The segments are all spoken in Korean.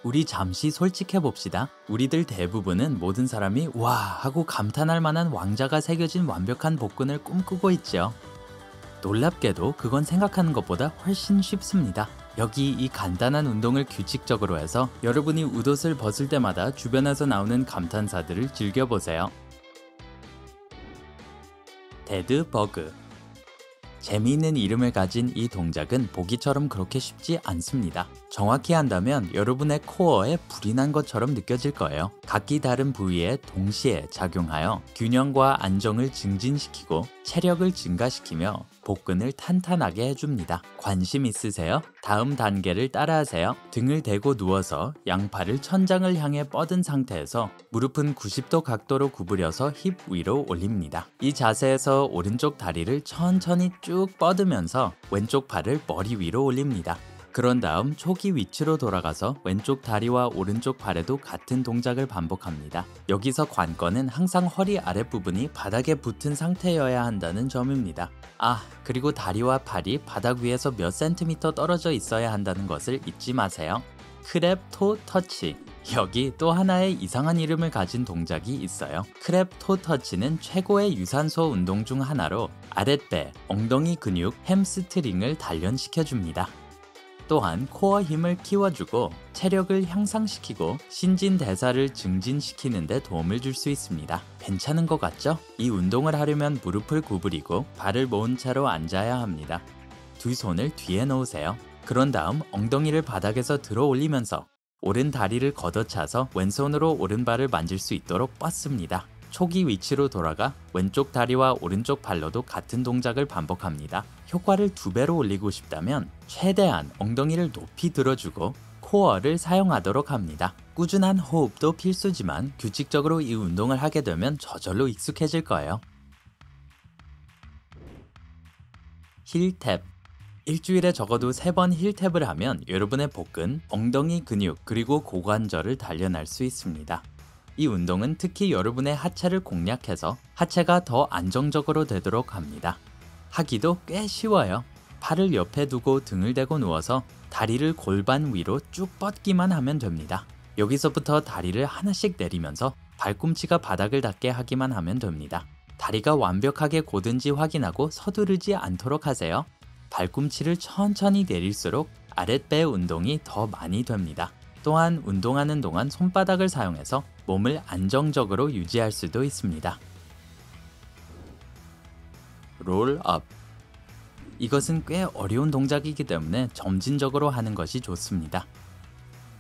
우리 잠시 솔직해 봅시다. 우리들 대부분은 모든 사람이 와 하고 감탄할 만한 왕자가 새겨진 완벽한 복근을 꿈꾸고 있죠. 놀랍게도 그건 생각하는 것보다 훨씬 쉽습니다. 여기 이 간단한 운동을 규칙적으로 해서 여러분이 웃옷을 벗을 때마다 주변에서 나오는 감탄사들을 즐겨보세요. 데드 버그. 재미있는 이름을 가진 이 동작은 보기처럼 그렇게 쉽지 않습니다. 정확히 한다면 여러분의 코어에 불이 난 것처럼 느껴질 거예요. 각기 다른 부위에 동시에 작용하여 균형과 안정을 증진시키고 체력을 증가시키며 복근을 탄탄하게 해줍니다. 관심 있으세요? 다음 단계를 따라하세요. 등을 대고 누워서 양팔을 천장을 향해 뻗은 상태에서 무릎은 90도 각도로 구부려서 힙 위로 올립니다. 이 자세에서 오른쪽 다리를 천천히 쭉 뻗으면서 왼쪽 팔을 머리 위로 올립니다. 그런 다음 초기 위치로 돌아가서 왼쪽 다리와 오른쪽 팔에도 같은 동작을 반복합니다. 여기서 관건은 항상 허리 아랫부분이 바닥에 붙은 상태여야 한다는 점입니다. 그리고 다리와 팔이 바닥 위에서 몇 센티미터 떨어져 있어야 한다는 것을 잊지 마세요. 크랩 토 터치. 여기 또 하나의 이상한 이름을 가진 동작이 있어요. 크랩 토 터치는 최고의 유산소 운동 중 하나로 아랫배, 엉덩이 근육, 햄스트링을 단련시켜줍니다. 또한 코어 힘을 키워주고 체력을 향상시키고 신진대사를 증진시키는 데 도움을 줄 수 있습니다. 괜찮은 것 같죠? 이 운동을 하려면 무릎을 구부리고 발을 모은 채로 앉아야 합니다. 두 손을 뒤에 놓으세요. 그런 다음 엉덩이를 바닥에서 들어 올리면서 오른 다리를 걷어차서 왼손으로 오른발을 만질 수 있도록 뻗습니다. 초기 위치로 돌아가 왼쪽 다리와 오른쪽 발로도 같은 동작을 반복합니다. 효과를 2배로 올리고 싶다면 최대한 엉덩이를 높이 들어주고 코어를 사용하도록 합니다. 꾸준한 호흡도 필수지만 규칙적으로 이 운동을 하게 되면 저절로 익숙해질 거예요. 힐탭. 일주일에 적어도 3번 힐탭을 하면 여러분의 복근, 엉덩이 근육, 그리고 고관절을 단련할 수 있습니다. 이 운동은 특히 여러분의 하체를 공략해서 하체가 더 안정적으로 되도록 합니다. 하기도 꽤 쉬워요. 팔을 옆에 두고 등을 대고 누워서 다리를 골반 위로 쭉 뻗기만 하면 됩니다. 여기서부터 다리를 하나씩 내리면서 발꿈치가 바닥을 닿게 하기만 하면 됩니다. 다리가 완벽하게 곧은지 확인하고 서두르지 않도록 하세요. 발꿈치를 천천히 내릴수록 아랫배 운동이 더 많이 됩니다. 또한 운동하는 동안 손바닥을 사용해서 몸을 안정적으로 유지할 수도 있습니다. 롤업. 이것은 꽤 어려운 동작이기 때문에 점진적으로 하는 것이 좋습니다.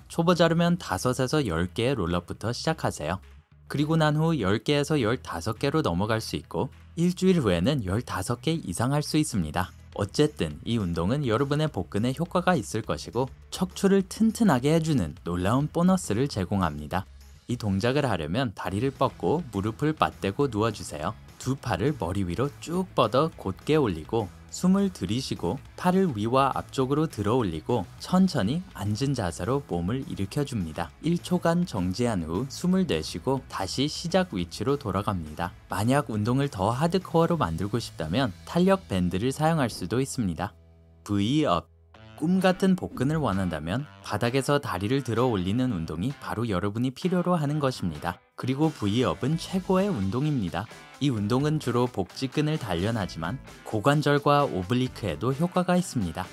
초보자라면 5에서 10개의 롤업부터 시작하세요. 그리고 난 후 10개에서 15개로 넘어갈 수 있고 일주일 후에는 15개 이상 할 수 있습니다. 어쨌든 이 운동은 여러분의 복근에 효과가 있을 것이고 척추를 튼튼하게 해주는 놀라운 보너스를 제공합니다. 이 동작을 하려면 다리를 뻗고 무릎을 맞대고 누워주세요. 두 팔을 머리 위로 쭉 뻗어 곧게 올리고 숨을 들이쉬고 팔을 위와 앞쪽으로 들어 올리고 천천히 앉은 자세로 몸을 일으켜줍니다. 1초간 정지한 후 숨을 내쉬고 다시 시작 위치로 돌아갑니다. 만약 운동을 더 하드코어로 만들고 싶다면 탄력 밴드를 사용할 수도 있습니다. V업. 꿈같은 복근을 원한다면 바닥에서 다리를 들어 올리는 운동이 바로 여러분이 필요로 하는 것입니다. 그리고 V업은 최고의 운동입니다. 이 운동은 주로 복직근을 단련하지만 고관절과 오블리크에도 효과가 있습니다.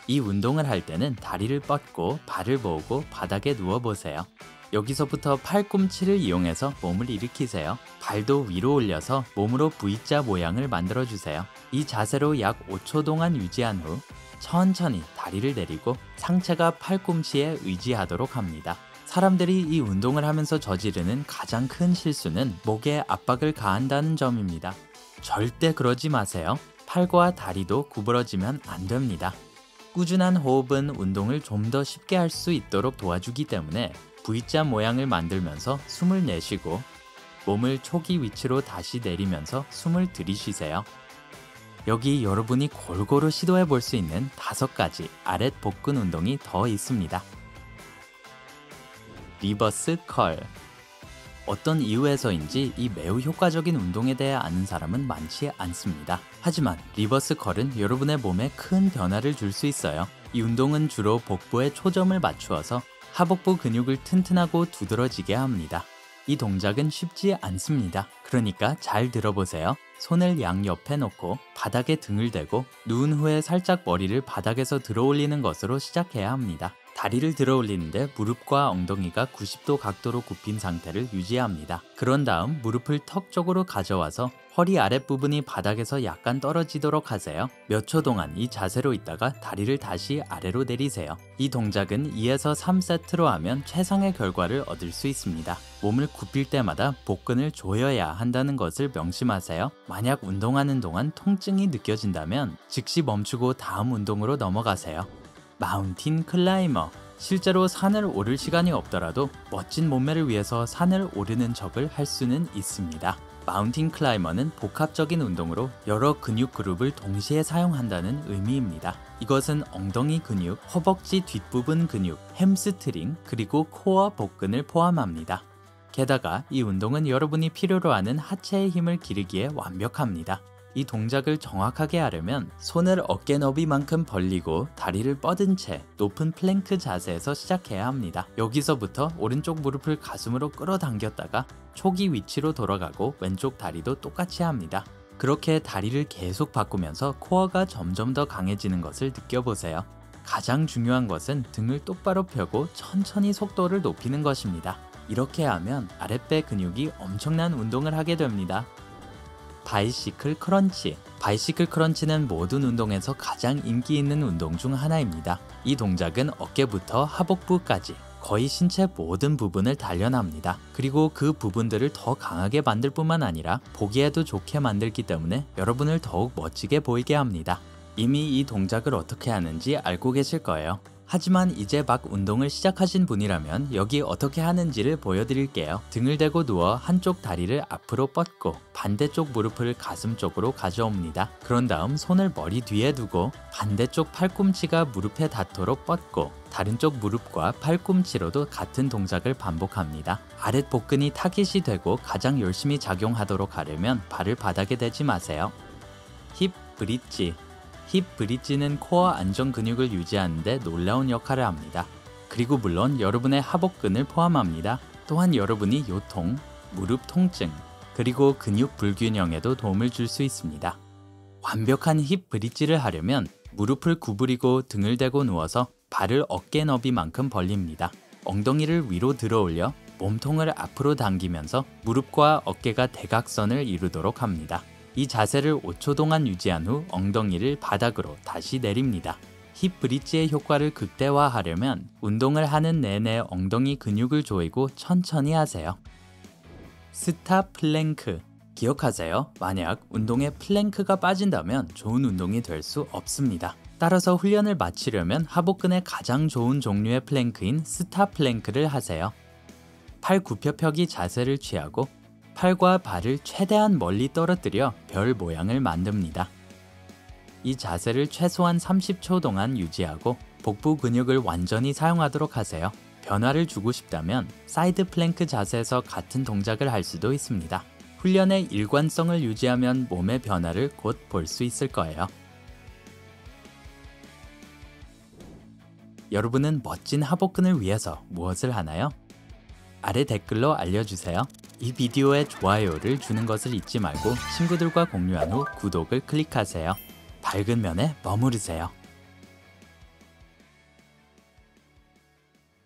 이 운동을 할 때는 다리를 뻗고 발을 모으고 바닥에 누워보세요. 여기서부터 팔꿈치를 이용해서 몸을 일으키세요. 발도 위로 올려서 몸으로 V자 모양을 만들어주세요. 이 자세로 약 5초 동안 유지한 후 천천히 다리를 내리고 상체가 팔꿈치에 의지하도록 합니다. 사람들이 이 운동을 하면서 저지르는 가장 큰 실수는 목에 압박을 가한다는 점입니다. 절대 그러지 마세요. 팔과 다리도 구부러지면 안 됩니다. 꾸준한 호흡은 운동을 좀 더 쉽게 할 수 있도록 도와주기 때문에 V자 모양을 만들면서 숨을 내쉬고 몸을 초기 위치로 다시 내리면서 숨을 들이쉬세요. 여기 여러분이 골고루 시도해 볼 수 있는 5가지 아랫 복근 운동이 더 있습니다. 리버스 컬. 어떤 이유에서인지 이 매우 효과적인 운동에 대해 아는 사람은 많지 않습니다. 하지만 리버스 컬은 여러분의 몸에 큰 변화를 줄 수 있어요. 이 운동은 주로 복부에 초점을 맞추어서 하복부 근육을 튼튼하고 두드러지게 합니다. 이 동작은 쉽지 않습니다. 그러니까 잘 들어보세요. 손을 양옆에 놓고 바닥에 등을 대고 누운 후에 살짝 머리를 바닥에서 들어 올리는 것으로 시작해야 합니다. 다리를 들어 올리는데 무릎과 엉덩이가 90도 각도로 굽힌 상태를 유지합니다. 그런 다음 무릎을 턱 쪽으로 가져와서 허리 아랫부분이 바닥에서 약간 떨어지도록 하세요. 몇 초 동안 이 자세로 있다가 다리를 다시 아래로 내리세요. 이 동작은 2에서 3세트로 하면 최상의 결과를 얻을 수 있습니다. 몸을 굽힐 때마다 복근을 조여야 한다는 것을 명심하세요. 만약 운동하는 동안 통증이 느껴진다면 즉시 멈추고 다음 운동으로 넘어가세요. 마운틴 클라이머. 실제로 산을 오를 시간이 없더라도 멋진 몸매를 위해서 산을 오르는 척을 할 수는 있습니다. 마운틴 클라이머는 복합적인 운동으로 여러 근육 그룹을 동시에 사용한다는 의미입니다. 이것은 엉덩이 근육, 허벅지 뒷부분 근육, 햄스트링, 그리고 코어 복근을 포함합니다. 게다가 이 운동은 여러분이 필요로 하는 하체의 힘을 기르기에 완벽합니다. 이 동작을 정확하게 하려면 손을 어깨 너비만큼 벌리고 다리를 뻗은 채 높은 플랭크 자세에서 시작해야 합니다. 여기서부터 오른쪽 무릎을 가슴으로 끌어당겼다가 초기 위치로 돌아가고 왼쪽 다리도 똑같이 합니다. 그렇게 다리를 계속 바꾸면서 코어가 점점 더 강해지는 것을 느껴보세요. 가장 중요한 것은 등을 똑바로 펴고 천천히 속도를 높이는 것입니다. 이렇게 하면 아랫배 근육이 엄청난 운동을 하게 됩니다. 바이시클 크런치. 바이시클 크런치는 모든 운동에서 가장 인기 있는 운동 중 하나입니다. 이 동작은 어깨부터 하복부까지 거의 신체 모든 부분을 단련합니다. 그리고 그 부분들을 더 강하게 만들 뿐만 아니라 보기에도 좋게 만들기 때문에 여러분을 더욱 멋지게 보이게 합니다. 이미 이 동작을 어떻게 하는지 알고 계실 거예요. 하지만 이제 막 운동을 시작하신 분이라면 여기 어떻게 하는지를 보여드릴게요. 등을 대고 누워 한쪽 다리를 앞으로 뻗고 반대쪽 무릎을 가슴 쪽으로 가져옵니다. 그런 다음 손을 머리 뒤에 두고 반대쪽 팔꿈치가 무릎에 닿도록 뻗고 다른 쪽 무릎과 팔꿈치로도 같은 동작을 반복합니다. 아랫 복근이 타깃이 되고 가장 열심히 작용하도록 하려면 발을 바닥에 대지 마세요. 힙 브릿지. 힙 브릿지는 코어 안정 근육을 유지하는 데 놀라운 역할을 합니다. 그리고 물론 여러분의 하복근을 포함합니다. 또한 여러분이 요통, 무릎 통증, 그리고 근육 불균형에도 도움을 줄 수 있습니다. 완벽한 힙 브릿지를 하려면 무릎을 구부리고 등을 대고 누워서 발을 어깨 너비만큼 벌립니다. 엉덩이를 위로 들어 올려 몸통을 앞으로 당기면서 무릎과 어깨가 대각선을 이루도록 합니다. 이 자세를 5초 동안 유지한 후 엉덩이를 바닥으로 다시 내립니다. 힙 브릿지의 효과를 극대화하려면 운동을 하는 내내 엉덩이 근육을 조이고 천천히 하세요. 스탑 플랭크. 기억하세요. 만약 운동에 플랭크가 빠진다면 좋은 운동이 될 수 없습니다. 따라서 훈련을 마치려면 하복근에 가장 좋은 종류의 플랭크인 스탑 플랭크를 하세요. 팔 굽혀 펴기 자세를 취하고 팔과 발을 최대한 멀리 떨어뜨려 별 모양을 만듭니다. 이 자세를 최소한 30초 동안 유지하고 복부 근육을 완전히 사용하도록 하세요. 변화를 주고 싶다면 사이드 플랭크 자세에서 같은 동작을 할 수도 있습니다. 훈련의 일관성을 유지하면 몸의 변화를 곧 볼 수 있을 거예요. 여러분은 멋진 하복근을 위해서 무엇을 하나요? 아래 댓글로 알려주세요. 이 비디오에 좋아요를 주는 것을 잊지 말고 친구들과 공유한 후 구독을 클릭하세요. 밝은 면에 머무르세요.